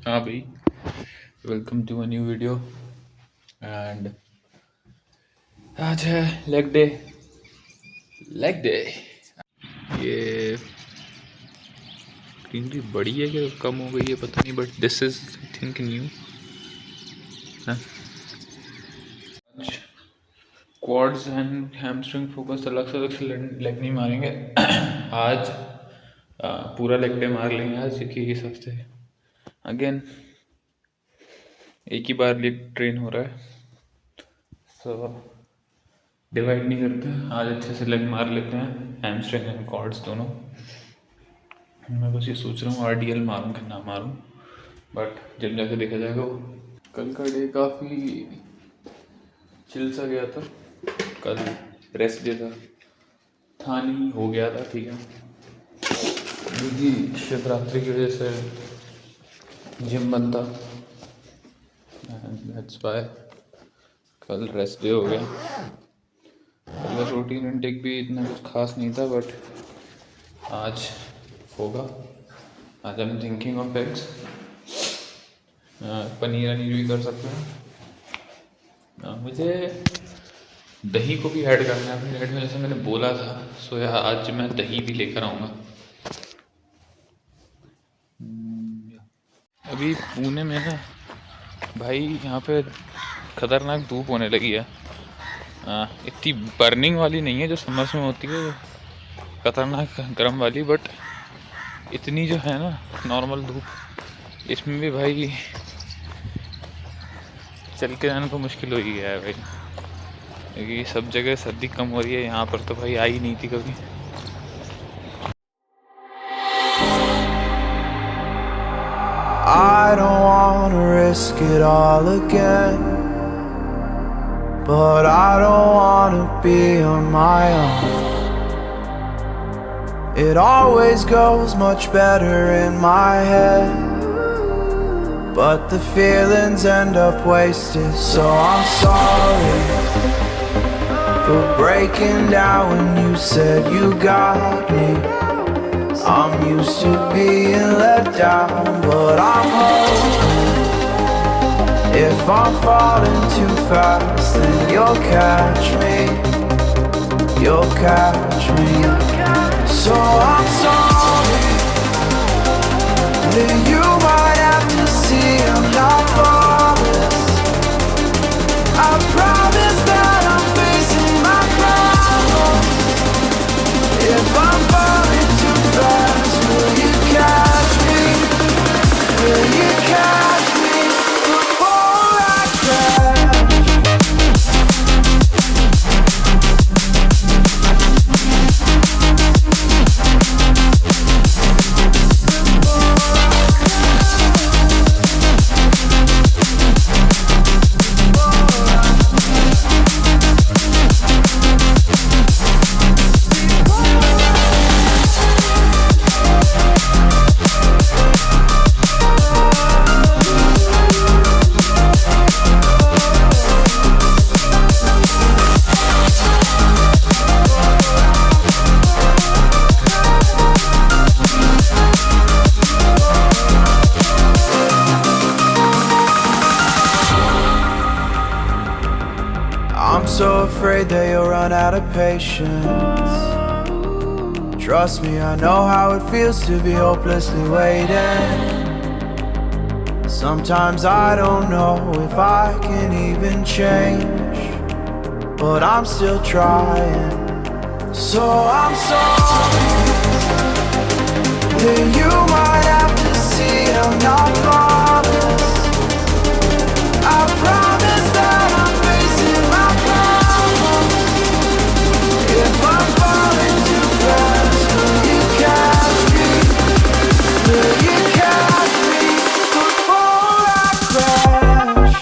हाँ भाई, welcome to a new video. And आज है लेग डे। ये ग्रीनरी बड़ी है कि कम हो गई है पता नहीं, but this is think new. Quads and hamstring focus अलग से लेग नहीं मारेंगे। आज पूरा लेग डे मार लेंगे आज, क्योंकि इस हफ्ते अगेन एक ही बार लेग ट्रेन हो रहा है, सो डिवाइड नहीं करते। आज अच्छे से लेग मार लेते हैं, हैमस्ट्रिंग एंड क्वाड्स दोनों। मैं बस ये सोच रहा हूँ RDL मारूँ कि ना मारूँ, बट जब जाके देखा जाएगा वो। कल का डे काफ़ी चिल सा गया था। कल रेस्ट डे था नहीं, हो गया था ठीक है, क्योंकि शिवरात्रि की वजह से जिम बंद था, दैट्स वाई कल रेस्ट डे हो गया। कल का प्रोटीन इनटेक भी इतना कुछ खास नहीं था, बट आज होगा। आज I am thinking of eggs, paneer भी कर सकते हैं। मुझे दही को भी ऐड करना है अपनी डाइट में, जैसे मैंने बोला था। सो यार आज मैं दही भी लेकर आऊँगा। अभी पुणे में ना भाई, यहाँ पे खतरनाक धूप होने लगी है। इतनी बर्निंग वाली नहीं है जो समर्स में होती है, खतरनाक गर्म वाली, बट इतनी जो है ना नॉर्मल धूप, इसमें भी भाई चल के जाना तो मुश्किल हो ही गया है भाई, क्योंकि सब जगह सर्दी कम हो रही है, यहाँ पर तो भाई आई नहीं थी कभी। I don't wanna risk it all again, but I don't wanna be on my own. It always goes much better in my head, but the feelings end up wasted. So I'm sorry for breaking down when you said you got me. I'm used to being let down, but I'm hoping if I'm falling too fast, then you'll catch me. You'll catch me. So I'm sorry that you might have to see I'm not flawless. I promise that I'm facing my problems. If I'm falling too fast, will you catch me? Will you catch me before I crash? I'm so afraid that you'll run out of patience. Trust me, I know how it feels to be hopelessly waiting. Sometimes I don't know if I can even change, but I'm still trying. So I'm sorry that you might have to see I'm not flawless. I promise that I'm facing my problems. If I'm falling too fast, will you catch me? Will you catch me before I crash?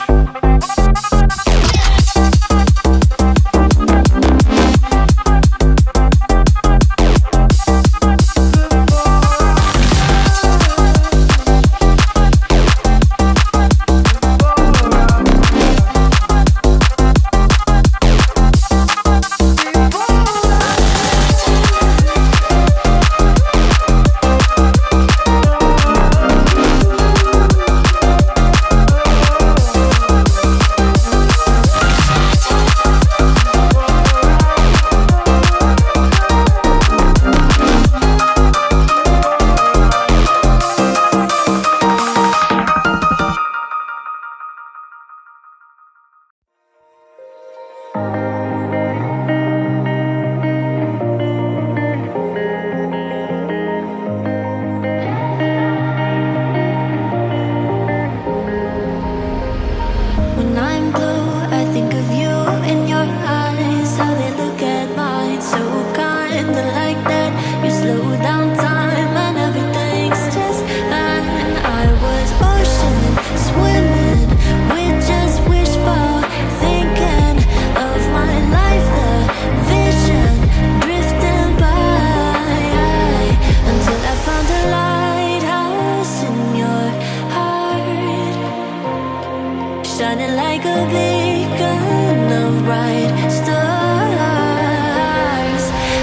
shining like a beacon of bright stars.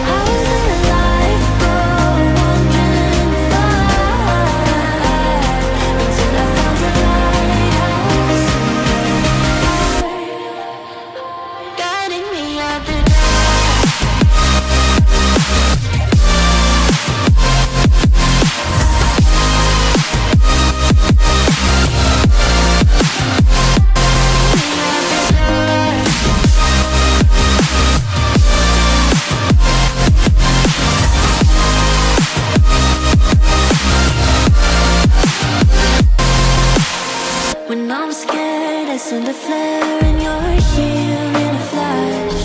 I was in a lifeboat wandering far until I found a lighthouse guiding me out the dark. When I'm scared, I send a flare and you're here in a flash.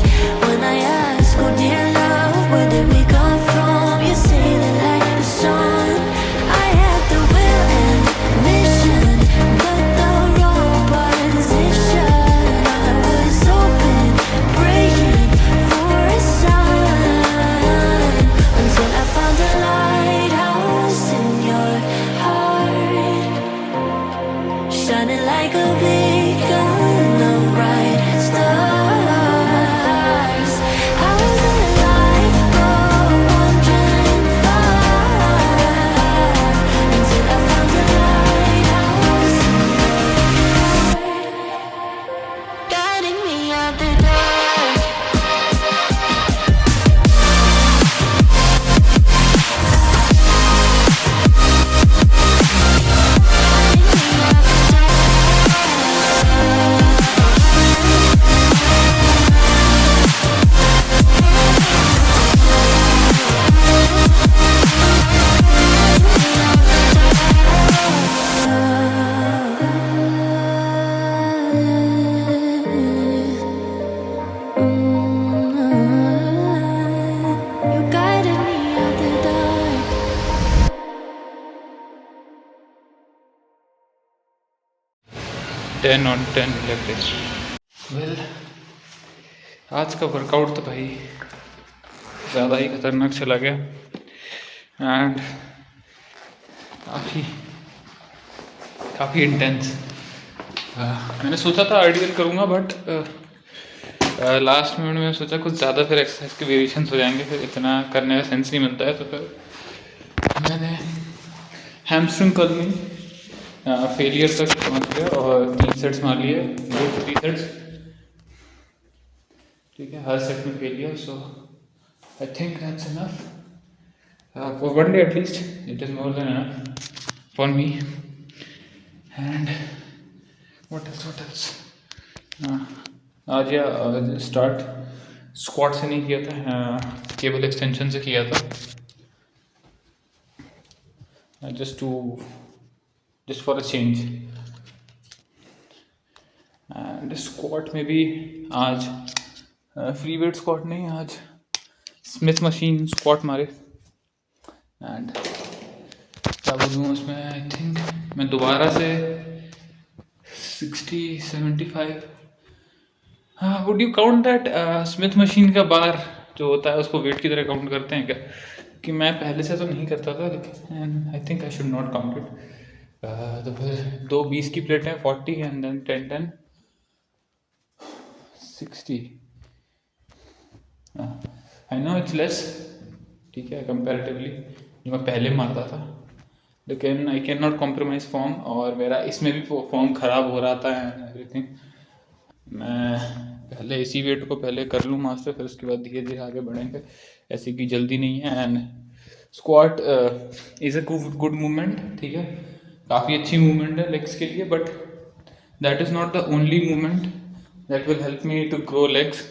When I ask, oh dear love, where did we come from? You say that like the sun. I had the will and mission, but the wrong position. I was open, praying for a sign until I found a lighthouse in your heart, shining like a beacon of bright stars. I was in a lifeboat wandering far until I found a lighthouse guiding me out the dark. You guided me out the dark. 10 on 10 left is well आज का workout तो भाई ज़्यादा ही खतरनाक चला गया and काफ़ी intense. मैंने सोचा था आइडियल करूँगा बट लास्ट मिनट में सोचा कुछ ज़्यादा फिर एक्सरसाइज के वेरिएशंस हो जाएंगे, फिर इतना करने का सेंस नहीं बनता है, तो फिर मैंने हैमस्ट्रिंग कर्ल में फेलियर तक पहुँच गया और 3 सेट्स मार लिए, 2 3 सेट्स, ठीक है, हर सेट में failure. So I think that's enough for one day at least, it is more than enough for me. And what else आज या स्टार्ट स्क्वाट से नहीं किया था, केबल एक्सटेंशन से किया था, just for a change. And squat में भी आज फ्री वेट स्क्वाट नहीं, आज स्मिथ मशीन स्क्वाट मारे। एंड क्या बोलूँ उसमें, आई थिंक मैं दोबारा से 60-75, हाँ, would you count that Smith machine का बार जो होता है उसको वेट की तरह काउंट करते हैं क्या? कि मैं पहले से तो नहीं करता था, लेकिन and I think I should not count it. तो फिर 2 20 की प्लेटें 40 and then 10 60। I know it's less, ठीक है, कंपैरेटिवली जो मैं पहले मारता था, लेकिन I can not compromise form, और मेरा इसमें भी फॉर्म ख़राब हो रहा था एंड एवरीथिंग। मैं पहले इसी वेट को पहले कर लूँ मास्टर, फिर उसके बाद धीरे धीरे आगे बढ़ेंगे, ऐसी की जल्दी नहीं है। And squat is a good movement, ठीक है, काफ़ी अच्छी मूवमेंट है लेग्स के लिए, but that is not the only movement that will help me to grow legs,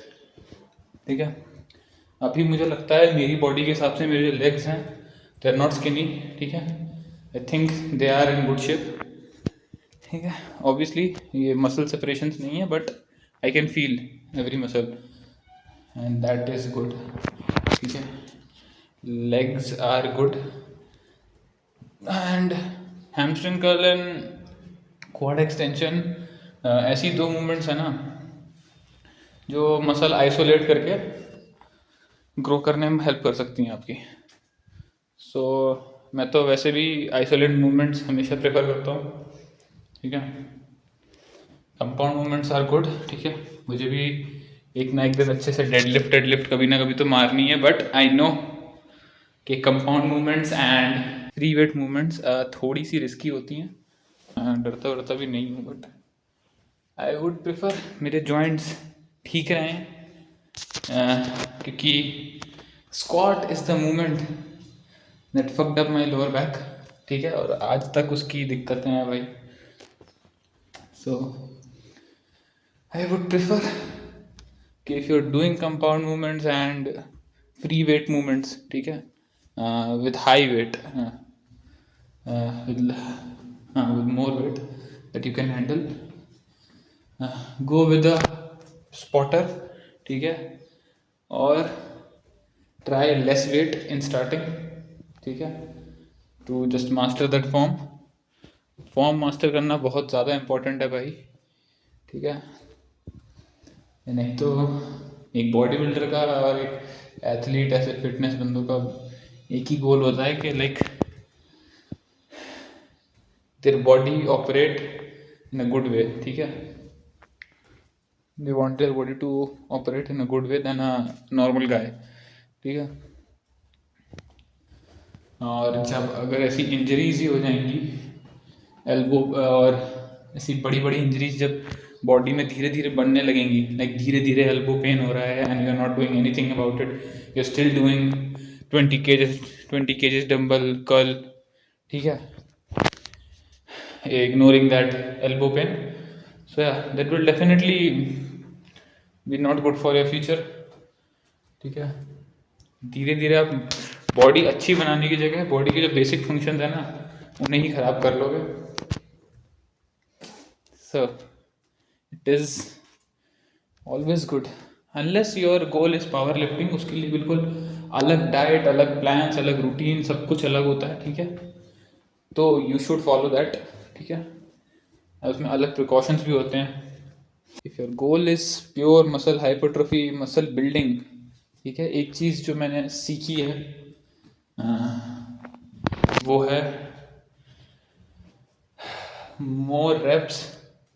ठीक है। अभी मुझे लगता है मेरी बॉडी के हिसाब से मेरे जो लेग्स हैं दे आर नॉट स्किनी, ठीक है, I think they are in good shape, ठीक है। ऑब्वियसली ये मसल सेपरेशंस नहीं है, but I can feel every muscle and that is good, ठीक है। Legs are good and hamstring curl and quad extension, ऐसी 2 मूवमेंट्स है ना जो मसल आइसोलेट करके ग्रो करने में हेल्प कर सकती हैं आपकी। सो मैं तो वैसे भी आइसोलेट मूवमेंट्स हमेशा प्रेफर करता हूँ, ठीक है। कंपाउंड मूवमेंट्स आर गुड, ठीक है। मुझे भी एक ना एक दिन अच्छे से डेडलिफ्ट कभी ना कभी तो मारनी है, बट आई नो कि compound movements and free weight movements थोड़ी सी रिस्की होती हैं। डरता वरता भी नहीं हूँ, बट आई वुड प्रेफर मेरे जॉइंट्स ठीक रहें, क्योंकि squat is the movement that fucked up my lower back, ठीक है। और आज तक उसकी दिक्कतें हैं भाई। सो आई वुड प्रेफर कि if you are doing compound movements and free weight movements, ठीक है, with high weight, with more weight that you can handle, go with a spotter, ठीक है, और try less weight in starting, ठीक है, to just master that form master करना बहुत ज़्यादा important है भाई, ठीक है। नहीं तो एक बॉडी बिल्डर का और एक एथलीट, ऐसे फिटनेस बंदों का एक ही गोल होता है कि like their body operate in a good way, ठीक है। they want their body to operate in a good way than a normal guy, ठीक है। और जब अगर ऐसी इंजरीज ही हो जाएंगी एल्बो, और ऐसी बड़ी बड़ी इंजरीज जब बॉडी में धीरे धीरे बढ़ने लगेंगी, लाइक धीरे धीरे एल्बो पेन हो रहा है and you are not doing anything about it, you are still doing 20 kgs dumbbell curl, ठीक है, ignoring that elbow pain. So yeah, that will definitely be not good for your future, ठीक है। धीरे धीरे आप बॉडी अच्छी बनाने की जगह बॉडी के जो बेसिक फंक्शंस है ना उन्हें ही खराब कर लोगे। So it is always good unless your goal is power lifting, उसके लिए बिल्कुल अलग डाइट, अलग प्लान्स, अलग रूटीन, सब कुछ अलग होता है, ठीक है। तो यू शुड फॉलो दैट, ठीक है। उसमें अलग प्रिकॉशंस भी होते हैं। If your goal is pure muscle hypertrophy, muscle building, ठीक है, एक चीज़ जो मैंने सीखी है वो है मोर रेप्स,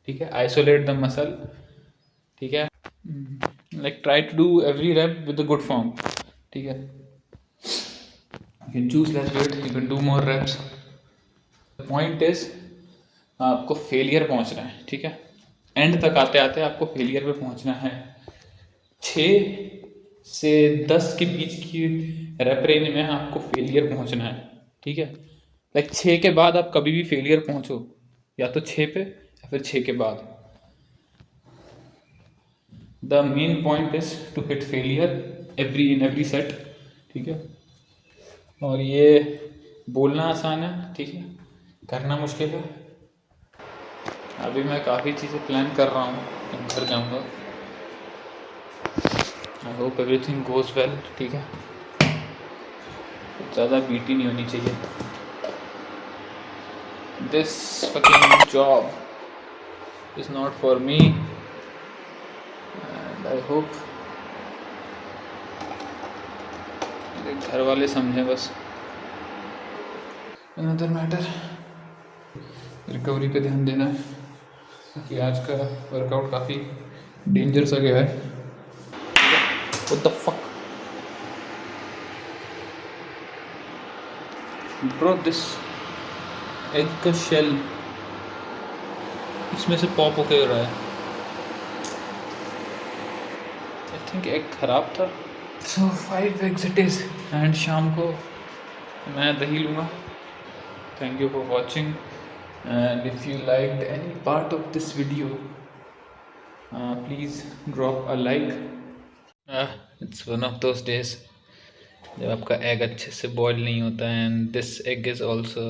ठीक है, आइसोलेट द मसल, ठीक है, like try to do every rep with a good form, ठीक है। You can choose less weight, you can do more reps. Point is आपको फेलियर पहुंचना है, ठीक है। एंड तक आते आते आपको फेलियर पे पहुंचना है। 6 से 10 के बीच की रेप रेंज में आपको फेलियर पहुंचना है, ठीक है। लाइक 6 के बाद आप कभी भी फेलियर पहुंचो, या तो 6 पे या फिर 6 के बाद। The main point is to hit failure in every set, ठीक है। और ये बोलना आसान है, ठीक है, करना मुश्किल है। अभी मैं काफ़ी चीज़ें प्लान कर रहा हूँ, घर जाऊँगा। I hope everything goes well, ठीक है। ज़्यादा बीटी नहीं होनी चाहिए। This fucking job is not for me and I hope मेरे घर वाले समझें बस। अनदर मैटर, रिकवरी पे ध्यान देना है, क्योंकि आज का वर्कआउट काफ़ी डेंजर सा गया है। What the fuck? Bro, this egg का shell इसमें से पॉप होके रहा है। I think egg खराब था। So 5 eggs it is, and शाम को मैं दही लूँगा। Thank you for watching, and if you liked any part of this video, please drop a like. It's one of those days जब आपका एग अच्छे से बॉयल नहीं होता है, and this egg is also